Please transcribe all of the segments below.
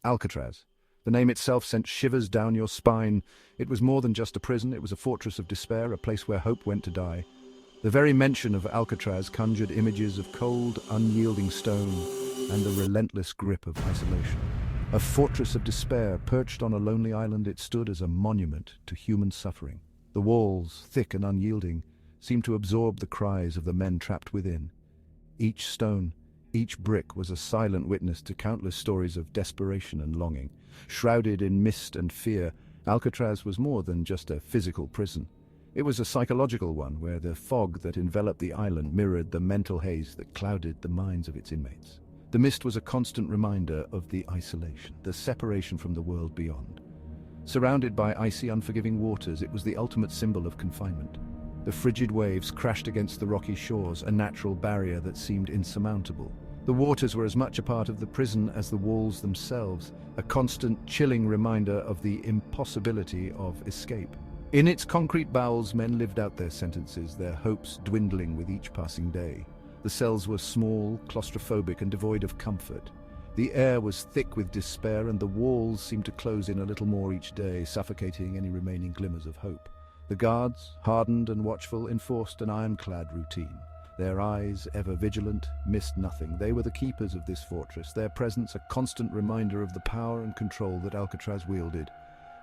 Alcatraz. The name itself sent shivers down your spine. It was more than just a prison, it was a fortress of despair, a place where hope went to die. The very mention of Alcatraz conjured images of cold, unyielding stone and the relentless grip of isolation. A fortress of despair, perched on a lonely island, it stood as a monument to human suffering. The walls, thick and unyielding, seemed to absorb the cries of the men trapped within. Each stone, each brick was a silent witness to countless stories of desperation and longing. Shrouded in mist and fear, Alcatraz was more than just a physical prison. It was a psychological one, where the fog that enveloped the island mirrored the mental haze that clouded the minds of its inmates. The mist was a constant reminder of the isolation, the separation from the world beyond. Surrounded by icy, unforgiving waters, it was the ultimate symbol of confinement. The frigid waves crashed against the rocky shores, a natural barrier that seemed insurmountable. The waters were as much a part of the prison as the walls themselves, a constant, chilling reminder of the impossibility of escape. In its concrete bowels, men lived out their sentences, their hopes dwindling with each passing day. The cells were small, claustrophobic, and devoid of comfort. The air was thick with despair, and the walls seemed to close in a little more each day, suffocating any remaining glimmers of hope. The guards, hardened and watchful, enforced an ironclad routine. Their eyes, ever vigilant, missed nothing. They were the keepers of this fortress, their presence a constant reminder of the power and control that Alcatraz wielded.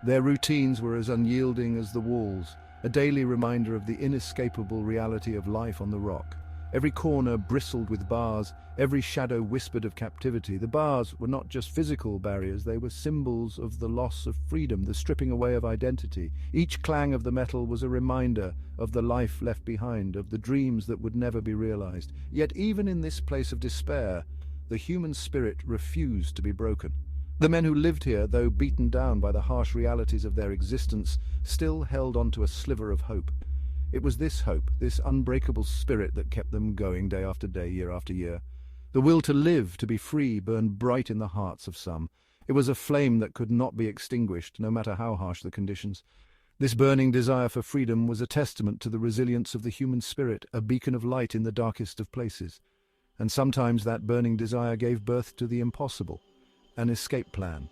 Their routines were as unyielding as the walls, a daily reminder of the inescapable reality of life on the rock. Every corner bristled with bars, every shadow whispered of captivity. The bars were not just physical barriers, they were symbols of the loss of freedom, the stripping away of identity. Each clang of the metal was a reminder of the life left behind, of the dreams that would never be realized. Yet even in this place of despair, the human spirit refused to be broken. The men who lived here, though beaten down by the harsh realities of their existence, still held on to a sliver of hope. It was this hope, this unbreakable spirit, that kept them going day after day, year after year. The will to live, to be free, burned bright in the hearts of some. It was a flame that could not be extinguished, no matter how harsh the conditions. This burning desire for freedom was a testament to the resilience of the human spirit, a beacon of light in the darkest of places. And sometimes that burning desire gave birth to the impossible, an escape plan.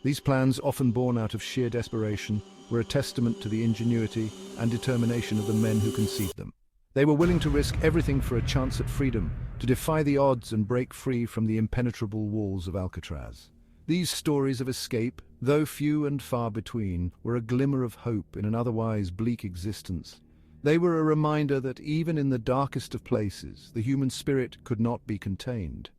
These plans, often born out of sheer desperation, were a testament to the ingenuity and determination of the men who conceived them. They were willing to risk everything for a chance at freedom, to defy the odds and break free from the impenetrable walls of Alcatraz. These stories of escape, though few and far between, were a glimmer of hope in an otherwise bleak existence. They were a reminder that even in the darkest of places, the human spirit could not be contained.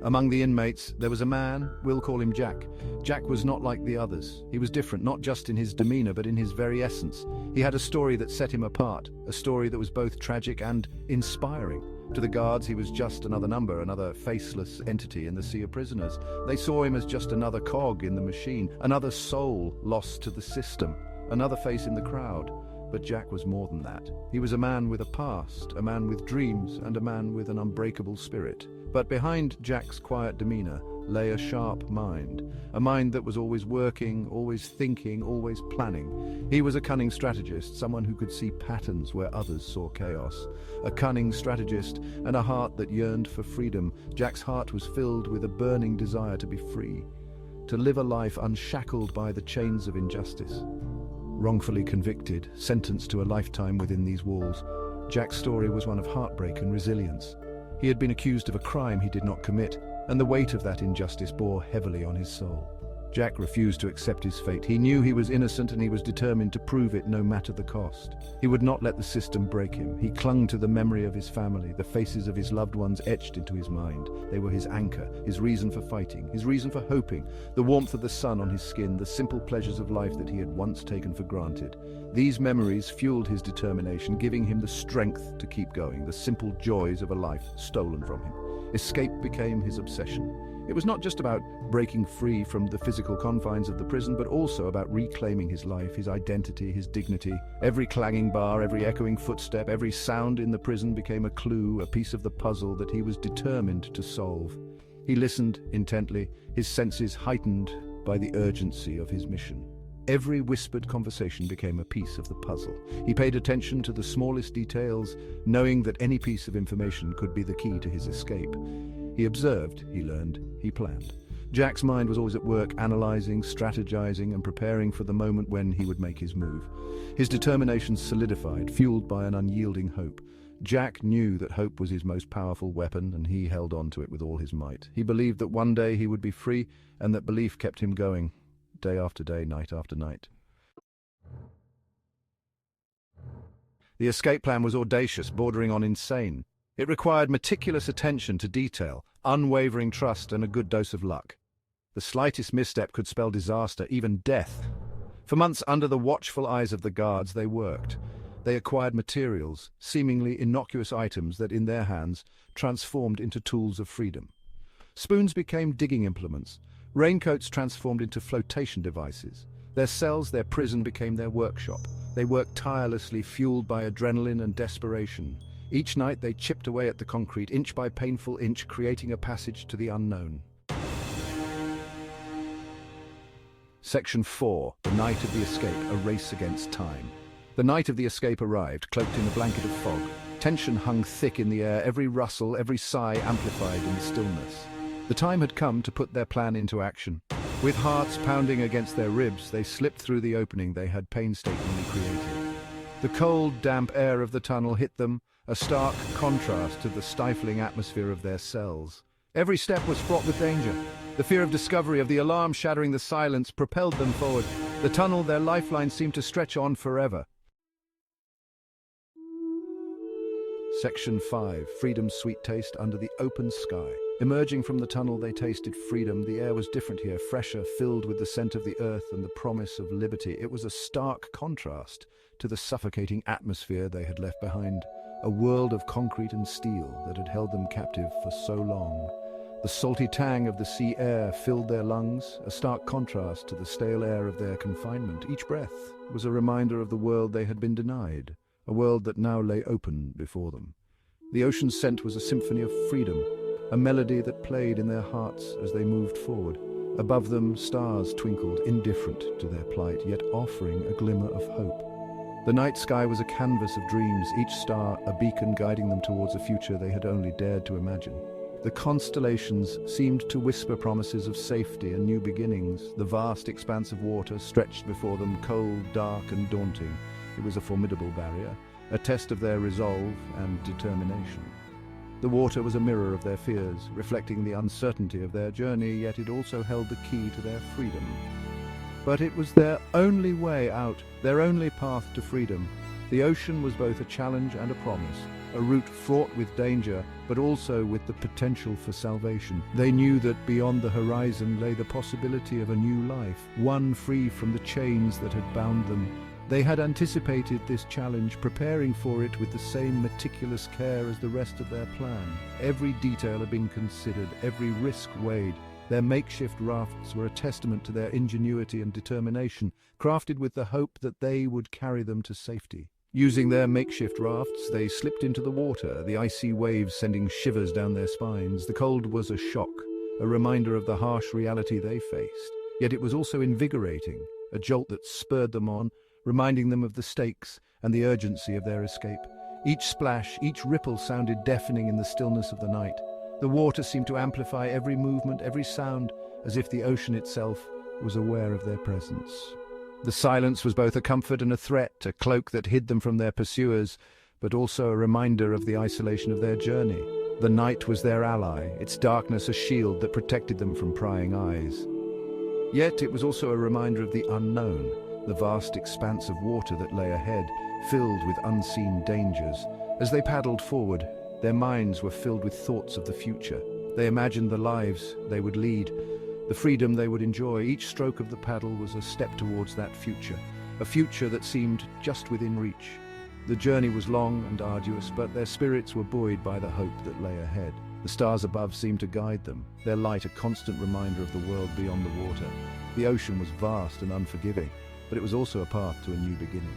Among the inmates, there was a man, we'll call him Jack. Jack was not like the others. He was different, not just in his demeanor, but in his very essence. He had a story that set him apart, a story that was both tragic and inspiring. To the guards, he was just another number, another faceless entity in the sea of prisoners. They saw him as just another cog in the machine, another soul lost to the system, another face in the crowd. But Jack was more than that. He was a man with a past, a man with dreams, and a man with an unbreakable spirit. But behind Jack's quiet demeanor lay a sharp mind, a mind that was always working, always thinking, always planning. He was a cunning strategist, someone who could see patterns where others saw chaos. A cunning strategist and a heart that yearned for freedom. Jack's heart was filled with a burning desire to be free, to live a life unshackled by the chains of injustice. Wrongfully convicted, sentenced to a lifetime within these walls, Jack's story was one of heartbreak and resilience. He had been accused of a crime he did not commit, and the weight of that injustice bore heavily on his soul. Jack refused to accept his fate. He knew he was innocent, and he was determined to prove it no matter the cost. He would not let the system break him. He clung to the memory of his family, the faces of his loved ones etched into his mind. They were his anchor, his reason for fighting, his reason for hoping, the warmth of the sun on his skin, the simple pleasures of life that he had once taken for granted. These memories fueled his determination, giving him the strength to keep going, the simple joys of a life stolen from him. Escape became his obsession. It was not just about breaking free from the physical confines of the prison, but also about reclaiming his life, his identity, his dignity. Every clanging bar, every echoing footstep, every sound in the prison became a clue, a piece of the puzzle that he was determined to solve. He listened intently, his senses heightened by the urgency of his mission. Every whispered conversation became a piece of the puzzle. He paid attention to the smallest details, knowing that any piece of information could be the key to his escape. He observed, he learned, he planned. Jack's mind was always at work, analyzing, strategizing, and preparing for the moment when he would make his move. His determination solidified, fueled by an unyielding hope. Jack knew that hope was his most powerful weapon, and he held on to it with all his might. He believed that one day he would be free, and that belief kept him going, day after day, night after night. The escape plan was audacious, bordering on insane. It required meticulous attention to detail, unwavering trust, and a good dose of luck. The slightest misstep could spell disaster, even death. For months, under the watchful eyes of the guards, they worked. They acquired materials, seemingly innocuous items that, in their hands, transformed into tools of freedom. Spoons became digging implements. Raincoats transformed into flotation devices. Their cells, their prison, became their workshop. They worked tirelessly, fueled by adrenaline and desperation. Each night they chipped away at the concrete, inch by painful inch, creating a passage to the unknown. Section 4. The Night of the Escape, a race against time. The night of the escape arrived, cloaked in a blanket of fog. Tension hung thick in the air, every rustle, every sigh amplified in the stillness. The time had come to put their plan into action. With hearts pounding against their ribs, they slipped through the opening they had painstakingly created. The cold, damp air of the tunnel hit them, a stark contrast to the stifling atmosphere of their cells. Every step was fraught with danger. The fear of discovery, of the alarm shattering the silence, propelled them forward. The tunnel, their lifeline, seemed to stretch on forever. Section 5. Freedom's sweet taste under the open sky. Emerging from the tunnel, they tasted freedom. The air was different here, fresher, filled with the scent of the earth and the promise of liberty. It was a stark contrast to the suffocating atmosphere they had left behind, a world of concrete and steel that had held them captive for so long. The salty tang of the sea air filled their lungs, a stark contrast to the stale air of their confinement. Each breath was a reminder of the world they had been denied, a world that now lay open before them. The ocean's scent was a symphony of freedom, a melody that played in their hearts as they moved forward. Above them, stars twinkled, indifferent to their plight, yet offering a glimmer of hope. The night sky was a canvas of dreams, each star a beacon guiding them towards a future they had only dared to imagine. The constellations seemed to whisper promises of safety and new beginnings. The vast expanse of water stretched before them, cold, dark, and daunting. It was a formidable barrier, a test of their resolve and determination. The water was a mirror of their fears, reflecting the uncertainty of their journey, yet it also held the key to their freedom. But it was their only way out, their only path to freedom. The ocean was both a challenge and a promise, a route fraught with danger, but also with the potential for salvation. They knew that beyond the horizon lay the possibility of a new life, one free from the chains that had bound them. They had anticipated this challenge, preparing for it with the same meticulous care as the rest of their plan. Every detail had been considered, every risk weighed. Their makeshift rafts were a testament to their ingenuity and determination, crafted with the hope that they would carry them to safety. Using their makeshift rafts, they slipped into the water, the icy waves sending shivers down their spines. The cold was a shock, a reminder of the harsh reality they faced. Yet it was also invigorating, a jolt that spurred them on, reminding them of the stakes and the urgency of their escape. Each splash, each ripple sounded deafening in the stillness of the night. The water seemed to amplify every movement, every sound, as if the ocean itself was aware of their presence. The silence was both a comfort and a threat, a cloak that hid them from their pursuers, but also a reminder of the isolation of their journey. The night was their ally, its darkness a shield that protected them from prying eyes. Yet it was also a reminder of the unknown, the vast expanse of water that lay ahead, filled with unseen dangers. As they paddled forward, their minds were filled with thoughts of the future. They imagined the lives they would lead, the freedom they would enjoy. Each stroke of the paddle was a step towards that future, a future that seemed just within reach. The journey was long and arduous, but their spirits were buoyed by the hope that lay ahead. The stars above seemed to guide them, their light a constant reminder of the world beyond the water. The ocean was vast and unforgiving, but it was also a path to a new beginning.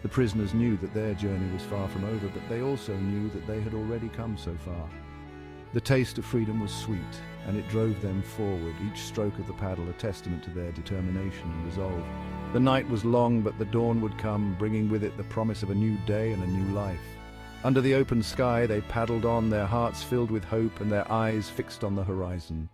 The prisoners knew that their journey was far from over, but they also knew that they had already come so far. The taste of freedom was sweet, and it drove them forward, each stroke of the paddle a testament to their determination and resolve. The night was long, but the dawn would come, bringing with it the promise of a new day and a new life. Under the open sky, they paddled on, their hearts filled with hope and their eyes fixed on the horizon.